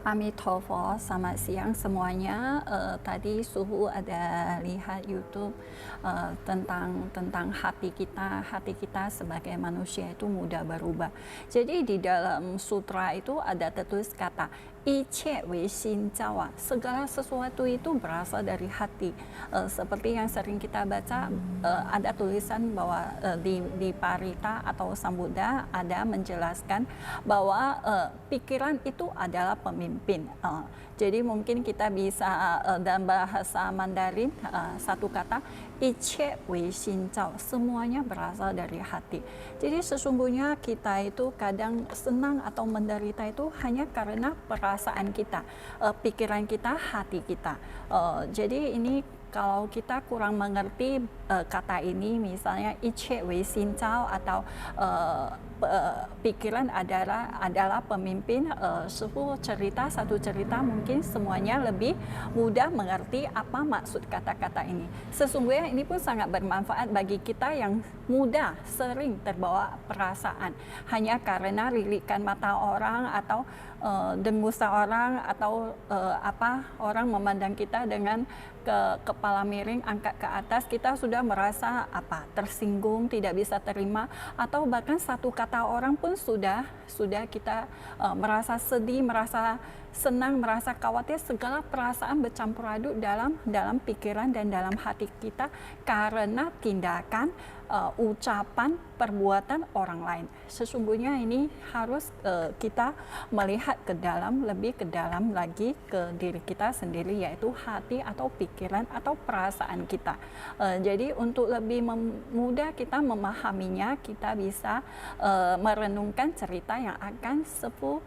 Amitofo, selamat siang semuanya. Tadi Suhu ada lihat YouTube tentang hati kita sebagai manusia itu mudah berubah. Jadi di dalam sutra itu ada tertulis kata iche wei xin zhao, segala sesuatu itu berasal dari hati. Seperti yang sering kita baca, ada tulisan bahwa di Parita atau Sambuddha ada menjelaskan bahwa pikiran itu adalah pemimpin. Jadi mungkin kita bisa dalam bahasa Mandarin satu kata iche wei xin zhao, semuanya berasal dari hati. Jadi sesungguhnya kita itu kadang senang atau menderita itu hanya karena perasaan kita, pikiran kita, hati kita. Jadi ini kalau kita kurang mengerti kata ini, misalnya iche wei xin zhao atau pikiran adalah pemimpin, satu cerita mungkin semuanya lebih mudah mengerti apa maksud kata-kata ini. Sesungguhnya ini pun sangat bermanfaat bagi kita yang mudah sering terbawa perasaan hanya karena lirikan mata orang atau dengusan orang atau orang memandang kita dengan kepala miring, angkat ke atas, kita sudah merasa tersinggung, tidak bisa terima, atau bahkan satu kata orang pun sudah kita merasa sedih, merasa senang, merasa khawatir, segala perasaan bercampur aduk dalam pikiran dan dalam hati kita karena tindakan, ucapan, perbuatan orang lain. Sesungguhnya ini harus kita melihat lebih ke dalam lagi ke diri kita sendiri, yaitu hati atau pikiran atau perasaan kita. Jadi untuk lebih mudah kita memahaminya, kita bisa merenungkan cerita yang akan Sepuh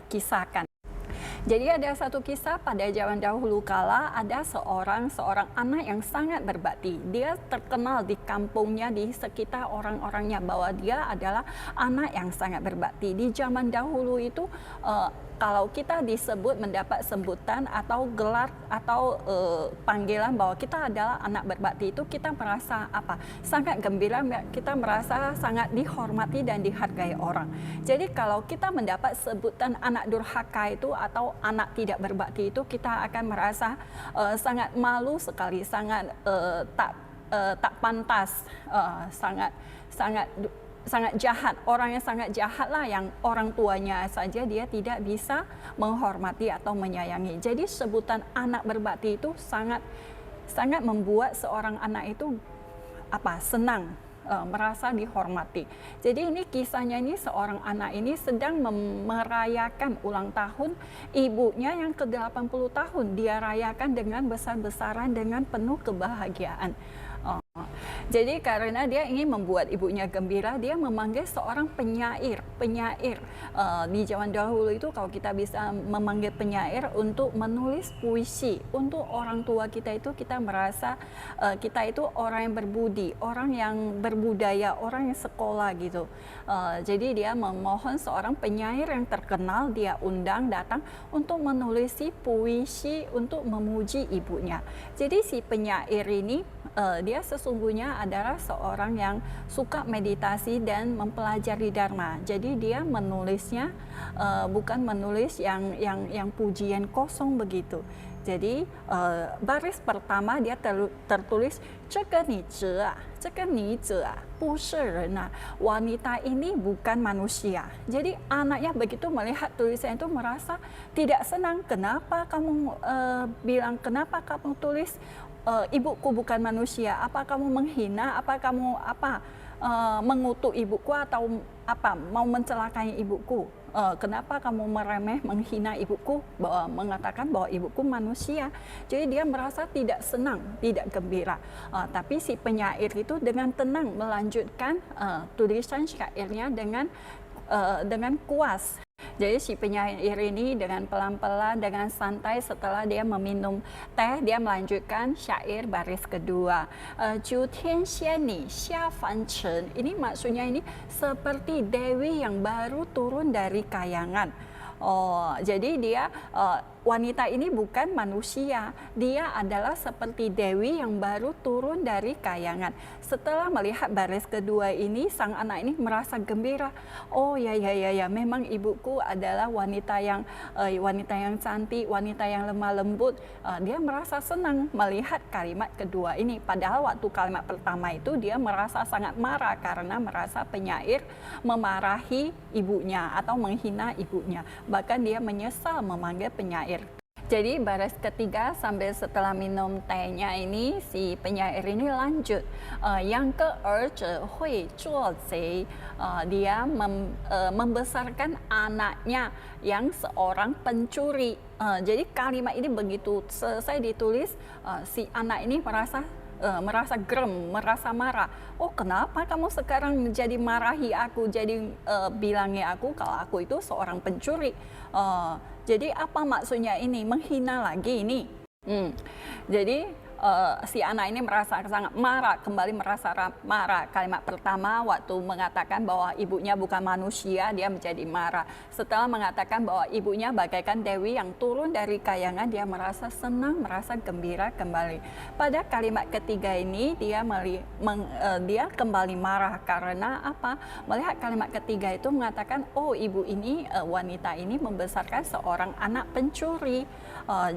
kisahkan. Jadi ada satu kisah pada zaman dahulu kala, ada seorang anak yang sangat berbakti. Dia terkenal di kampungnya, di sekitar orang-orangnya bahwa dia adalah anak yang sangat berbakti. Di zaman dahulu itu kalau kita disebut mendapat sebutan atau gelar atau panggilan bahwa kita adalah anak berbakti, itu kita merasa sangat gembira, kita merasa sangat dihormati dan dihargai orang. Jadi kalau kita mendapat sebutan anak durhaka itu atau anak tidak berbakti itu, kita akan merasa sangat malu sekali, sangat tak pantas, sangat jahat. Orang yang sangat jahat lah, yang orang tuanya saja dia tidak bisa menghormati atau menyayangi. Jadi sebutan anak berbakti itu sangat membuat seorang anak itu senang, merasa dihormati. Jadi ini kisahnya, ini seorang anak ini sedang merayakan ulang tahun ibunya yang ke-80 tahun. Dia rayakan dengan besar-besaran, dengan penuh kebahagiaan. Jadi karena dia ingin membuat ibunya gembira, dia memanggil seorang penyair. Di zaman dahulu itu kalau kita bisa memanggil penyair untuk menulis puisi untuk orang tua kita, itu kita merasa kita itu orang yang berbudi, orang yang berbudaya, orang yang sekolah gitu. Jadi dia memohon seorang penyair yang terkenal, dia undang datang untuk menulis puisi untuk memuji ibunya. Jadi si penyair ini dia sesungguhnya adalah seorang yang suka meditasi dan mempelajari Dharma. Jadi dia menulisnya bukan menulis yang pujian kosong begitu. Jadi baris pertama dia tertulis wanita ini bukan manusia. Jadi anaknya begitu melihat tulisan itu merasa tidak senang. Kenapa kamu kenapa kamu tulis ibuku bukan manusia? Apa kamu menghina? Apa kamu mengutuk ibuku atau mau mencelakai ibuku? Kenapa kamu menghina ibuku, mengatakan bahwa ibuku manusia? Jadi dia merasa tidak senang, tidak gembira. Tapi si penyair itu dengan tenang melanjutkan tulisan syairnya dengan kuas. Jadi si penyair ini dengan pelan-pelan, dengan santai, setelah dia meminum teh, dia melanjutkan syair baris kedua. Ju Tian Xian Ni Xia Fan Chen. Ini maksudnya ini seperti dewi yang baru turun dari kayangan. Oh, jadi dia wanita ini bukan manusia, dia adalah seperti dewi yang baru turun dari kayangan. Setelah melihat baris kedua ini, sang anak ini merasa gembira. Oh ya ya ya ya, memang ibuku adalah wanita yang cantik, wanita yang lemah lembut. Dia merasa senang melihat kalimat kedua ini. Padahal waktu kalimat pertama itu dia merasa sangat marah karena merasa penyair memarahi ibunya atau menghina ibunya. Bahkan dia menyesal memanggil penyair. Jadi baris ketiga sambil setelah minum tehnya ini si penyair ini lanjut, yang ke hui zuo zei, dia membesarkan anaknya yang seorang pencuri. Jadi kalimat ini begitu selesai ditulis, si anak ini merasa gerem, merasa marah. Oh, kenapa kamu sekarang menjadi marahi aku, jadi bilangnya aku kalau aku itu seorang pencuri. Jadi apa maksudnya ini? Menghina lagi ini. Jadi si anak ini merasa sangat marah, kembali merasa marah. Kalimat pertama waktu mengatakan bahwa ibunya bukan manusia, dia menjadi marah. Setelah mengatakan bahwa ibunya bagaikan dewi yang turun dari kayangan, dia merasa senang, merasa gembira kembali. Pada kalimat ketiga ini dia kembali marah karena apa? Melihat kalimat ketiga itu mengatakan, oh ibu ini, wanita ini membesarkan seorang anak pencuri.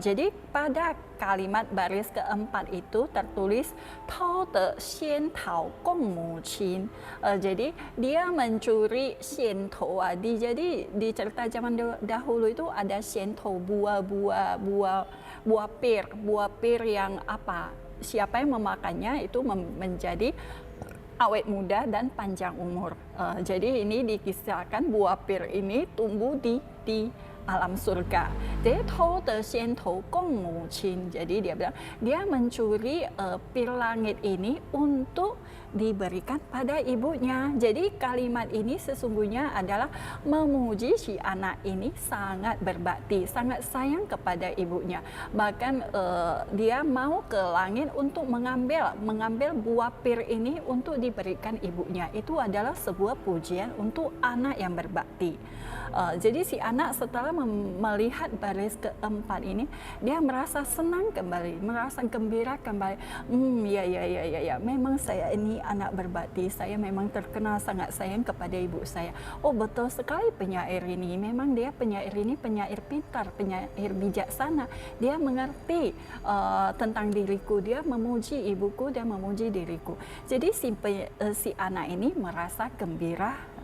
Jadi pada kalimat baris keempat itu tertulis tao de xian tao gong mu qin. Jadi dia mencuri xian tou. Jadi di cerita zaman dahulu itu ada xian tou, buah pir yang apa? Siapa yang memakannya itu menjadi awet muda dan panjang umur. Jadi ini dikisahkan buah pir ini tumbuh di alam surga. Jadi dia bilang dia mencuri pir langit ini untuk diberikan pada ibunya. Jadi kalimat ini sesungguhnya adalah memuji si anak ini sangat berbakti, sangat sayang kepada ibunya. Bahkan dia mau ke langit untuk mengambil buah pir ini untuk diberikan ibunya. Itu adalah sebuah pujian untuk anak yang berbakti. Jadi si anak setelah melihat baris keempat ini, dia merasa senang kembali, merasa gembira kembali. Ya, memang saya ini anak berbakti, saya memang terkenal sangat sayang kepada ibu saya. Oh betul sekali penyair ini, memang dia penyair ini penyair pintar, penyair bijaksana. Dia mengerti tentang diriku, dia memuji ibuku dan memuji diriku. Jadi si anak ini merasa gembira.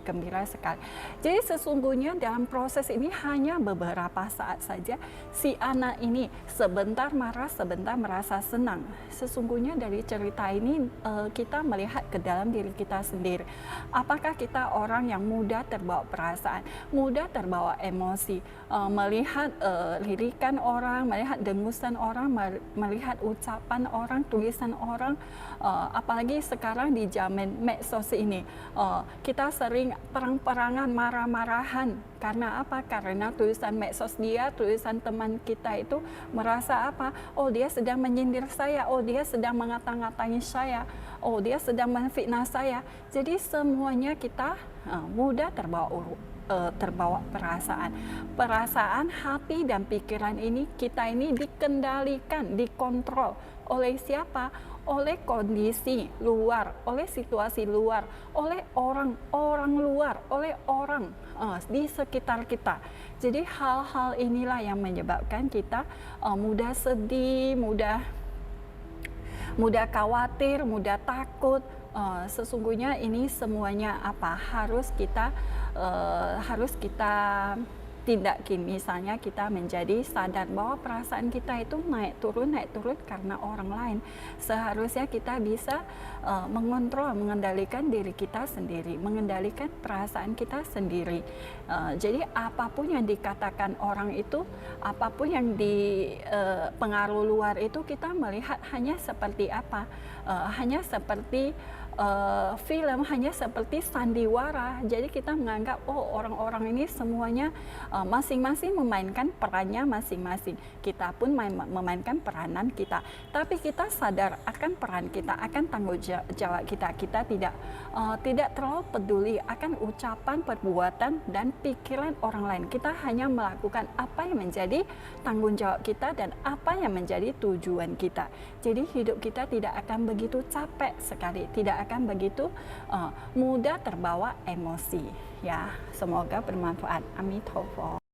Gembira sekali. Jadi sesungguhnya dalam proses ini hanya beberapa saat saja si anak ini sebentar marah, sebentar merasa senang. Sesungguhnya dari cerita ini kita melihat ke dalam diri kita sendiri. Apakah kita orang yang mudah terbawa perasaan, mudah terbawa emosi, melihat lirikan orang, melihat dengusan orang, melihat ucapan orang, tulisan orang, apalagi sekarang di zaman medsos ini. Kita sering perang-perangan, marah-marahan. Karena apa? Karena tulisan medsos dia, tulisan teman kita itu merasa apa? Oh dia sedang menyindir saya, oh dia sedang mengata-ngatai saya, oh dia sedang menfitnah saya. Jadi semuanya kita mudah terbawa perasaan hati dan pikiran ini, kita ini dikendalikan, dikontrol oleh siapa? Oleh kondisi luar, oleh situasi luar, oleh orang luar, oleh orang di sekitar kita. Jadi hal-hal inilah yang menyebabkan kita mudah sedih, mudah khawatir, mudah takut. Sesungguhnya ini semuanya apa? Harus kita tindakin. Misalnya kita menjadi sadar bahwa perasaan kita itu naik turun karena orang lain. Seharusnya kita bisa mengontrol, mengendalikan diri kita sendiri, mengendalikan perasaan kita sendiri. Jadi apapun yang dikatakan orang itu, apapun yang di pengaruh luar itu, kita melihat hanya seperti apa? Hanya seperti film hanya seperti sandiwara. Jadi kita menganggap oh orang-orang ini semuanya masing-masing memainkan perannya masing-masing. Kita pun memainkan peranan kita. Tapi kita sadar akan peran kita, akan tanggung jawab kita. Kita tidak terlalu peduli akan ucapan, perbuatan, dan pikiran orang lain. Kita hanya melakukan apa yang menjadi tanggung jawab kita dan apa yang menjadi tujuan kita. Jadi hidup kita tidak akan begitu capek sekali, tidak akan begitu mudah terbawa emosi. Ya, semoga bermanfaat. Amitofo.